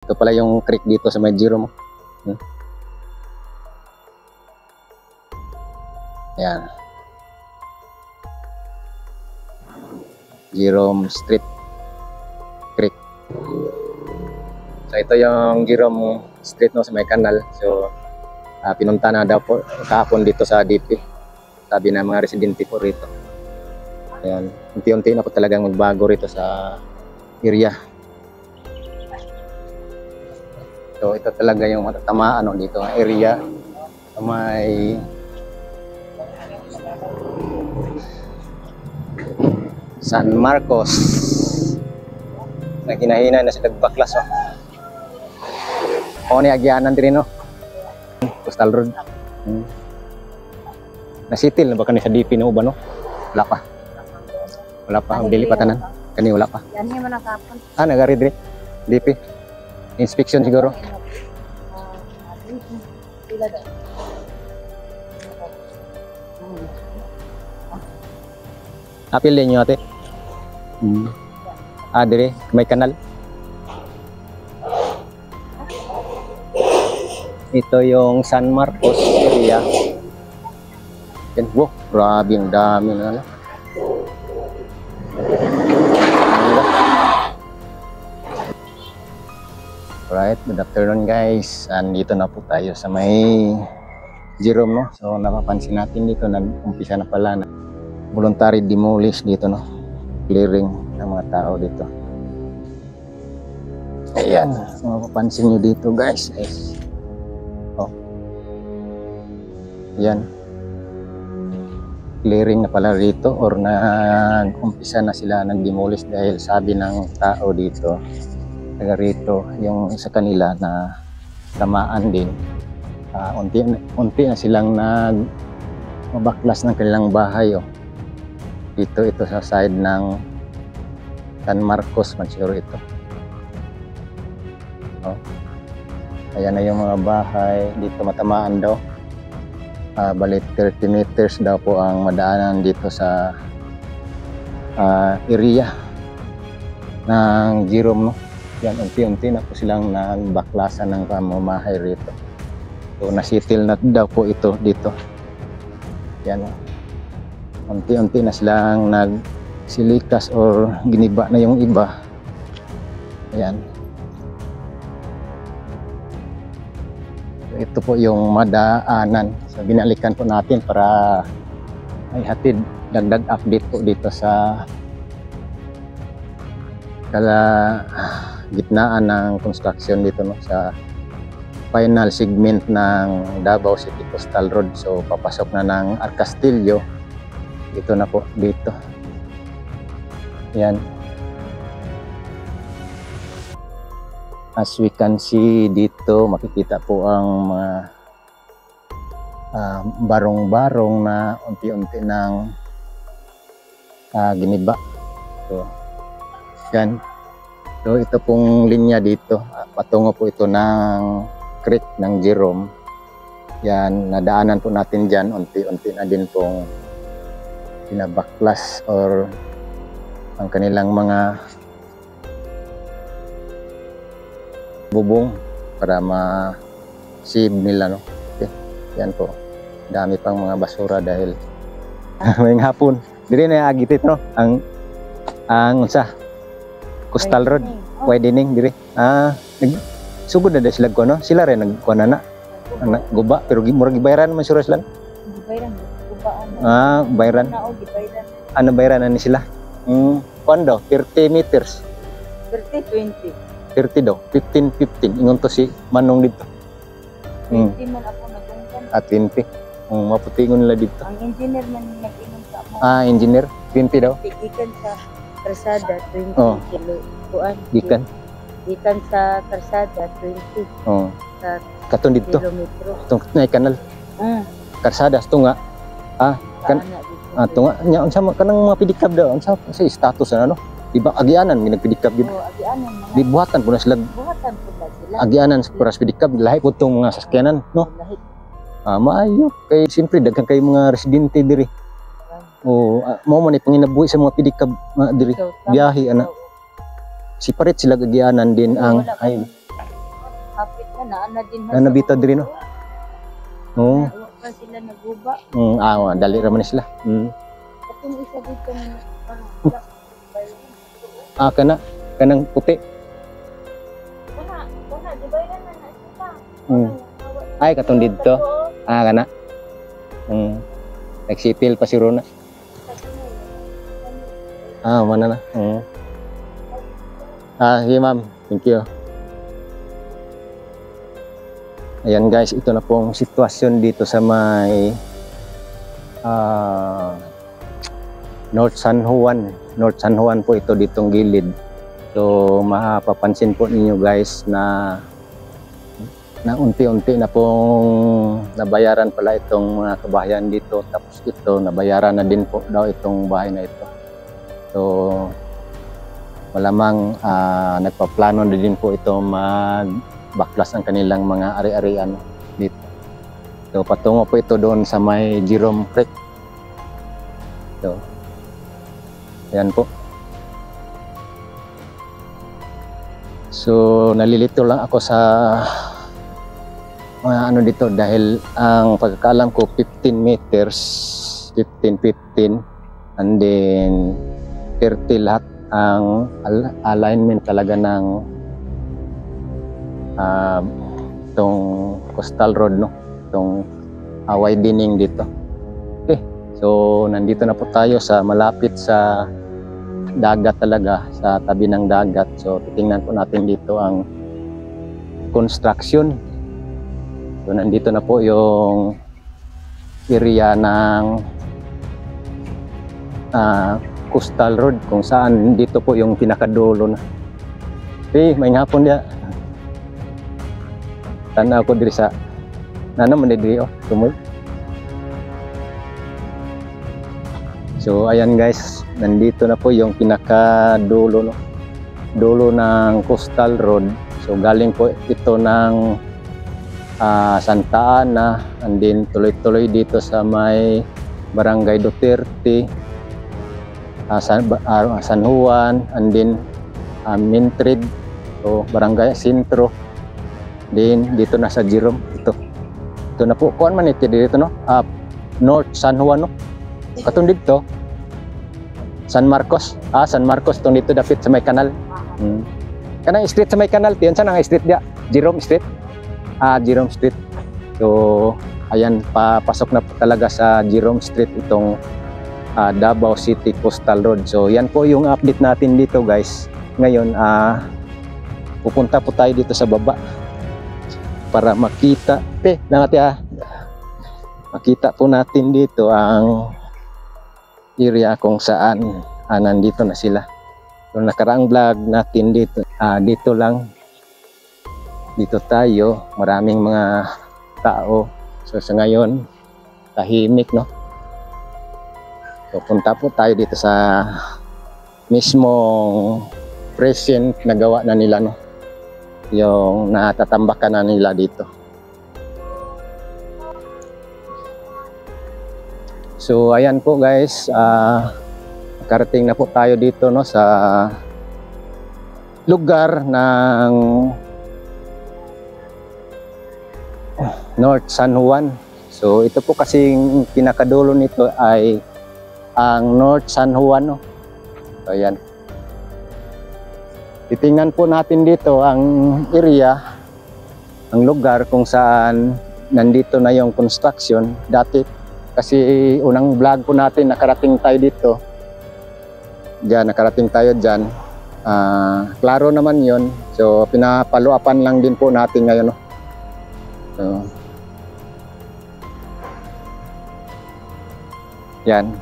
Ito pala yung creek dito sa may Jerome. Ayan. Jerome Street Creek. So ito yung Jerome Street no, sa may kanal. So pinunta na daw po kahapon dito sa DP. Sabi ng mga residente po rito. Ayan. Unti-unti na po talagang magbago rito sa area. So ito talaga yung matatamaan no, dito ang area. May San Marcos. Naginahina na sa Dagbaklas. O ni agyanan din no. Coastal Road. Nasitil na ba kani sa DP na uban no? Wala pa. Wala pa. Ang dili pa tanan. Kani wala pa. Yan yung manakapon. Nagari dire. DP. Inspection siguro. Apil din nyo ate. Dire. May kanal. Ito yung San Marcos area. Yan, wow, grabe ang dami na ano. Alright, good afternoon guys. Andito na po tayo sa may Jerome no. So napapansin natin dito nag-umpisa na pala na voluntary demolish dito no. Clearing ng mga tao dito. Ayan, mapapansin nyo dito guys. Yan. Clearing na pala rito or nag-umpisa na sila nag-demolish dahil sabi ng tao dito, taga rito, yung sa kanila na tamaan din. Unti na silang mabaklas ng kanilang bahay. Dito ito sa side ng San Marcos, siguro ito. Ayan na yung mga bahay. Dito matamaan daw. Balik 30 meters daw po ang madaanan dito sa area ng Jerome no. Yan, unti-unti na po silang nagbaklasan ng pamamahay rito. So nasitil na daw po ito dito. Yan, unti-unti na silang nagsilikas or giniba na yung iba. Ayan. Ito po yung madaanan. So binalikan po natin para ay hatid dagdag update po dito sa gitnaan ng construction dito no, sa final segment ng Davao City Coastal Road. So papasok na ng Arcastillo. Ito na po dito. Yan. As we can see dito, makikita po ang mga barong-barong na unti-unti ng giniba. So, yan. So, ito pong linya dito. Patungo po ito ng creek ng Jerome. Yan, nadaanan po natin dyan. Unti-unti na din pong pinabaklas or ang kanilang mga bubong para ma-save nila no. Okay. Yan po. Dami pang mga basura dahil may hapon. Diri na agitit no ang sa Coastal Road widening diri. Sugod na sila ko no. Sila rin nagkuha na guba pero murag gibayaran man sura sila. Gibayaran gubaan. Bayaran. Ano bayaran ni sila? Kuan daw 30 meters. 30-20. 30 daw, 15-15. Ingon to si Manong dito. 20 man ako nagungkan. At 20. Maputingon nila dito. Ang engineer man nag-ingon sa mo. Engineer, 20 daw. Gikan sa Karsada 20 kilo. Kuan. Gikan sa Karsada 20. Sa Katon dito. Kilometro. Tung na kanal. Karsada ito nga. Ito nga. Unsa kanang mga pedicab daw. Unsa sa status na no? Diba agianan ginagpidikab gid. Agianan. Di buhatan po na sila. Buhatan po na sila. Agianan sa paras pedicab lahi po tong mga sasakyanan, no? Maayo kay siyempre daghan kay mga residente diri. Mao man ni panginabuhi sa mga pedicab diri. Biyahe ana. Separate sila agianan din ang hapit na naana din Ano bitaw diri no? Oo. Wa pa sila naguba. Dali ra man sila. Katong isa dito nga parang wala Kanang puti. Kana di ba yan na kita? Ay katong didto. Kana. Nagsipil pa si Rona. Mana na. Sige ma'am. Thank you. Ayan guys, ito na pong sitwasyon dito sa may North San Juan. North San Juan po ito ditong gilid. So mapapansin po ninyo guys na unti-unti na pong nabayaran pala itong mga kabahayan dito. Tapos ito nabayaran na din po daw itong bahay na ito. So malamang nagpaplano na din po ito magbaklas ang kanilang mga ari-arian dito. So patungo po ito doon sa may Jerome Creek. So ayan po. So nalilito lang ako sa mga ano dito dahil ang pagkakaalam ko 15 meters, 15 and then 30 lahat ang alignment talaga ng itong coastal road, no? Itong widening dito. Okay, so nandito na po tayo sa malapit sa dagat talaga, sa tabi ng dagat. So titingnan po natin dito ang construction. So nandito na po yung area ng coastal road kung saan dito po yung pinakadulo na. Okay, may hapon dia. Tanaw ko diri sa man diri tumoy. So ayan guys, nandito na po yung pinakadulo, no? Dulo ng coastal road. So galing po ito ng Santa Ana and then tuloy-tuloy dito sa may Barangay Duterte, San Juan and then Mintrid, so Barangay Sintro, then dito na sa Jerome. Ito na po kuan man ito dito, no? North San Juan, no? Katong dito San Marcos. San Marcos tong dito dapit sa may kanal. Kanang street sa may kanal tiyon sa nang street dia, Jerome Street. Jerome Street. So ayan, papasok na po talaga sa Jerome Street itong Davao City Coastal Road. So yan po yung update natin dito guys. Ngayon pupunta po tayo dito sa baba para makita makita po natin dito ang area kung saan nandito na sila. So nakaraang vlog natin dito dito tayo, maraming mga tao. So sa ngayon tahimik, no? So punta po tayo dito sa mismong present na gawa na nila, no? Yung natatambakan na nila dito. So ayan po guys, nakarating na po tayo dito, no, sa lugar ng North San Juan. So ito po kasing pinakadulo nito ay ang North San Juan, no? So ayan. Titingnan po natin dito ang area, ang lugar kung saan nandito na yung construction. Dati kasi unang vlog po natin nakarating tayo dito. Nakarating tayo dyan. Klaro naman yon. So pinapaluapan lang din po natin ngayon, no? So yan.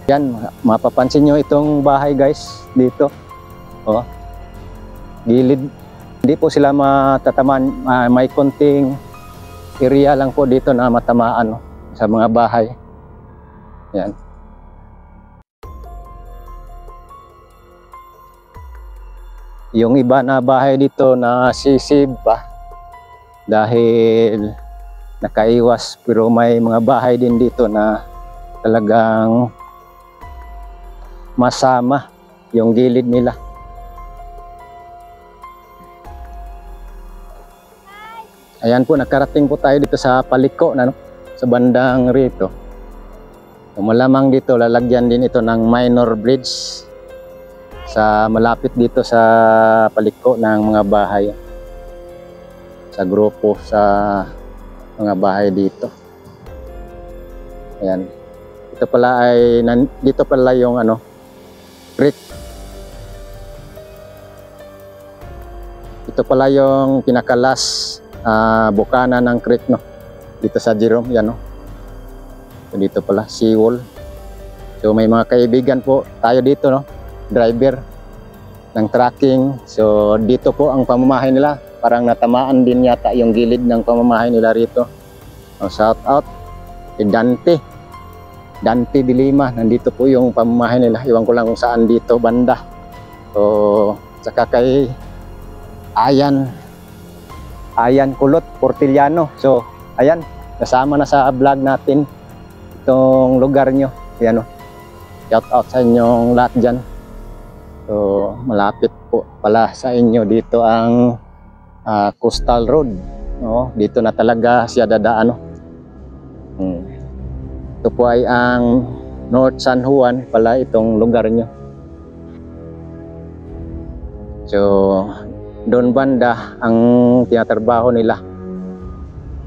Yan, mapapansin nyo itong bahay guys dito. Gilid. Hindi po sila matatamaan. May konting area lang po dito na matamaan, no, sa mga bahay. Yan. Yung iba na bahay dito na sisib pa dahil nakaiwas, pero may mga bahay din dito na talagang masama yung gilid nila. Ayan po, nakarating po tayo dito sa Paliko na, no? Sa bandang rito. So, malamang dito lalagyan din ito ng minor bridge sa malapit dito sa Paliko ng mga bahay. Sa grupo sa mga bahay dito. Ayan. Ito pala ay dito pala yung ano, creek. Ito pala yung pinakalas bukana ng creek, no, dito sa Jerome. Yan, no. So, dito pala seawall. So may mga kaibigan po tayo dito, no, driver ng trucking. So dito po ang pamamahay nila. Parang natamaan din yata yung gilid ng pamamahay nila rito. Shout out kay Dante de Lima. Nandito po yung pamamahay nila. Iwan ko lang kung saan dito banda. So saka kay Ayan Kulot Portiliano. So ayan, kasama na sa vlog natin itong lugar nyo. Ayan, oh. Shout out sa inyong lahat dyan. So malapit po pala sa inyo dito ang Coastal Road. No? Dito na talaga siya dadaan. No? Ito po ay ang North San Juan pala itong lugar nyo. So doon banda ang tinatrabaho nila.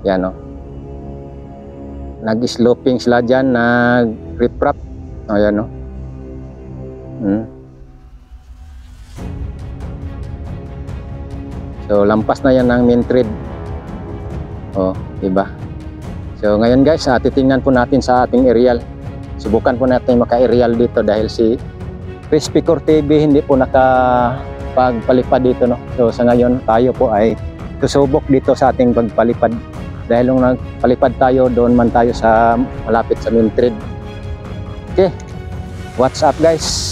Yan, no? Nag-sloping sila dyan, nag-riprap. Ayan, no? So lampas na yan ng main trade. Oh, diba? So ngayon guys, titingnan po natin sa ating aerial. Subukan po natin maka-aerial dito dahil si Crispy Core TV hindi po nakapagpalipad dito, no. So sa ngayon tayo po ay susubok dito sa ating pagpalipad. Dahil nung nagpalipad tayo, doon man tayo sa malapit sa main trade. Okay. What's up guys?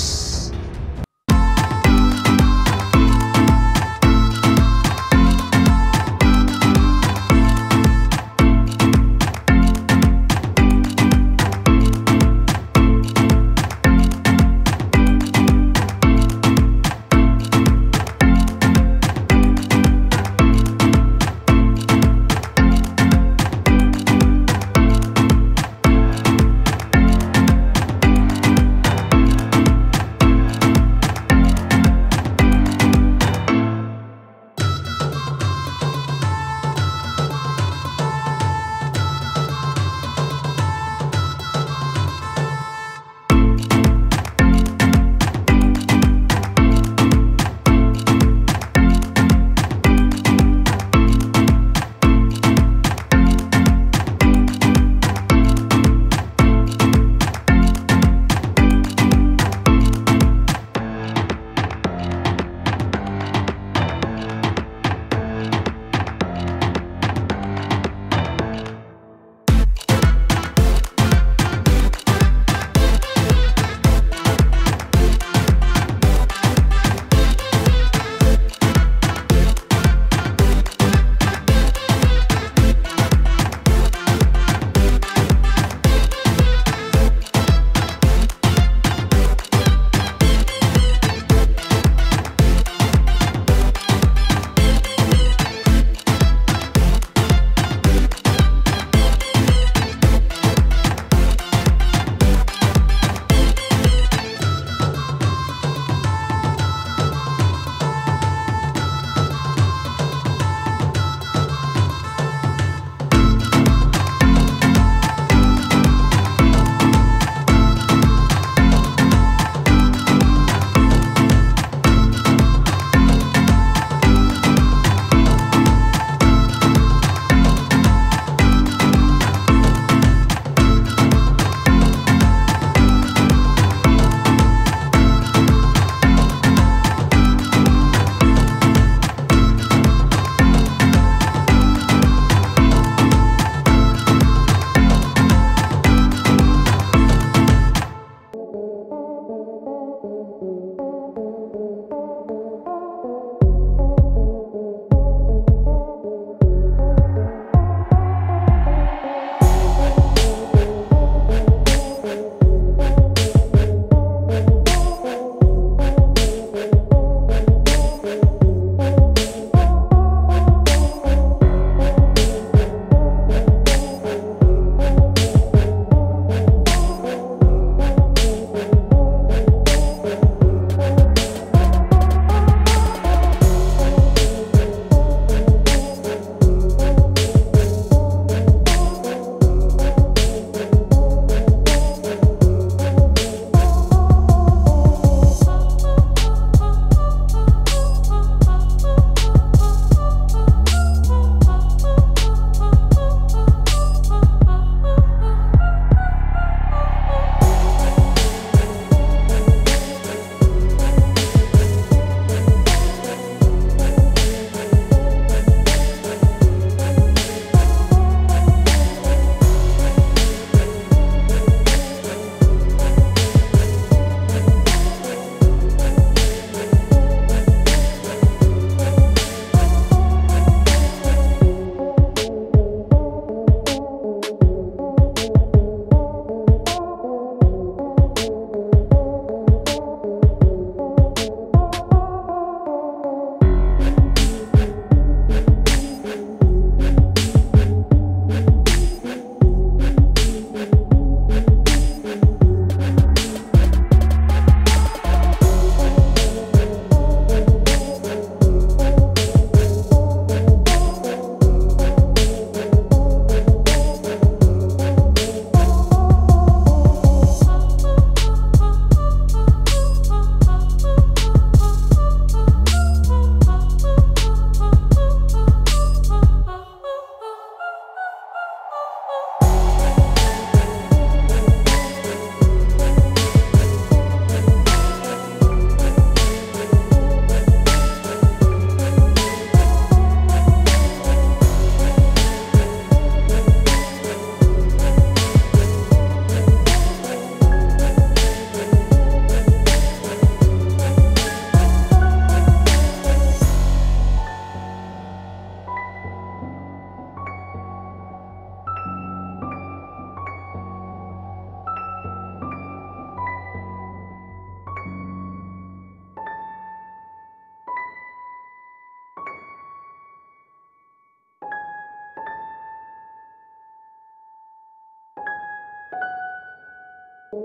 Dito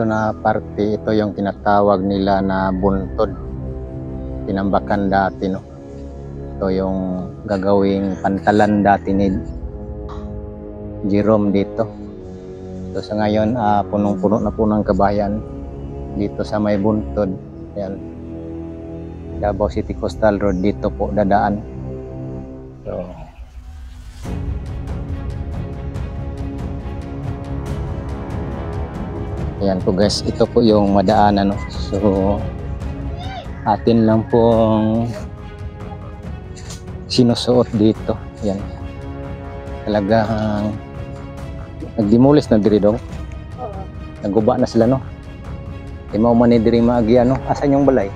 na parte, ito yung tinatawag nila na buntod. Tinambakan dati, no? Ito yung gagawing pantalan dati ni Jerome dito. So sa ngayon, punong-puno na po ng kabayan dito sa may buntod. Yan. Davao City Coastal Road, dito po dadaan. So, ayan po guys, ito po yung madaanan, no? So atin lang pong sinusuot dito. Yan. Talagang nagdimulis na diri daw. Oo. Naguba na sila, no? Di mo man ni diri maagi, ano? Asan yung balay?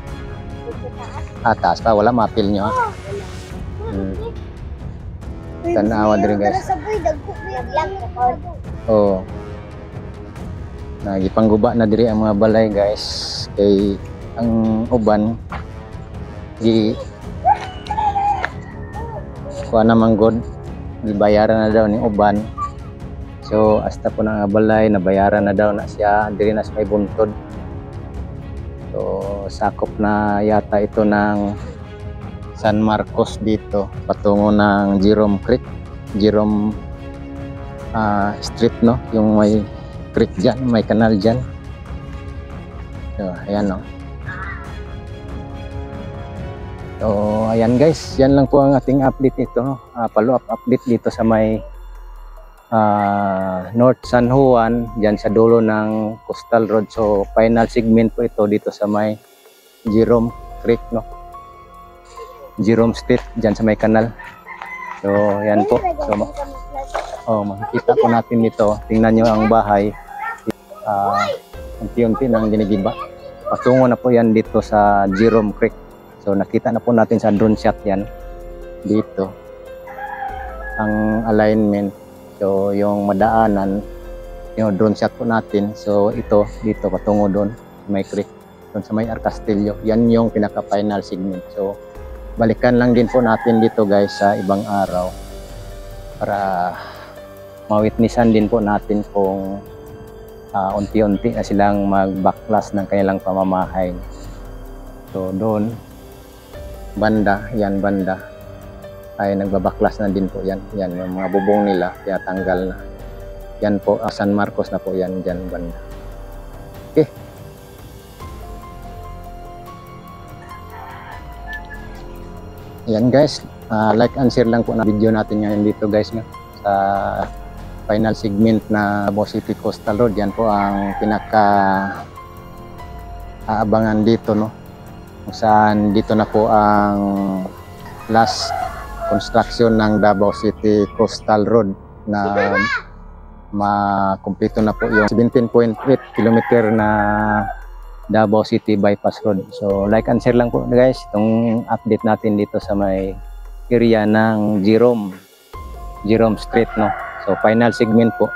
Taas pa, wala mapil nyo, ha? Tanawa diri guys. Oh. Nagipangguba na diri ang mga balay guys, kay ang uban kuha naman god, bayaran na daw ni uban. So hasta po na nga balay, nabayaran na daw na siya diri na sa may buntod. So sakop na yata ito ng San Marcos dito patungo ng Jerome Creek, Jerome Street, no? Yung may creek dyan, may kanal dyan. So, ayan, no? So, ayan guys, yan lang po ang ating update ito, no? Follow-up update dito sa may North San Juan, dyan sa dulo ng Coastal Road. So, final segment po ito dito sa may Jerome Creek, no? Jerome Street, dyan sa may kanal. So, yan po. So, makikita po natin dito. Tingnan nyo ang bahay. Unti-unti nang ginigiba. Patungo na po yan dito sa Jerome Creek. So, nakita na po natin sa drone shot yan. Dito. Ang alignment. So, yung madaanan, yung drone shot po natin. So, ito, dito, patungo doon. May creek. Doon sa may Arcastillo. Yan yung pinaka-final segment. So, balikan lang din po natin dito guys sa ibang araw. Para mawitnessan din po natin kung unti-unti na silang mag-backlash ng kanilang pamamahay. So doon banda, yan banda ay nagbabaklas na din po yan. Yan yung mga bubong nila, tinatanggal na. Yan po, San Marcos na po yan dyan banda. Okay. Yan guys, like and share lang po na video natin ngayon dito guys, no? Sa final segment na Davao City Coastal Road. Yan po ang pinaka aabangan dito, no? Kung saan dito na po ang last construction ng Davao City Coastal Road na makumpleto na po yung 17.8 kilometer na Davao City Bypass Road. So like and share lang po guys itong update natin dito sa may area ng Jerome Street, no? So final segment po.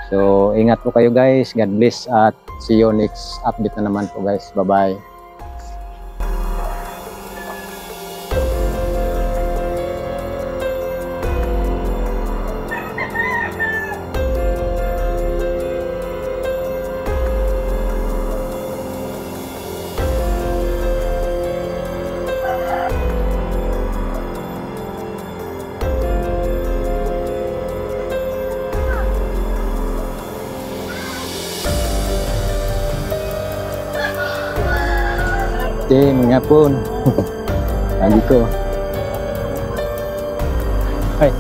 So ingat po kayo guys. God bless at see you next update na naman po guys. Bye bye. Okay, mangapon. Lagi ko. Ay.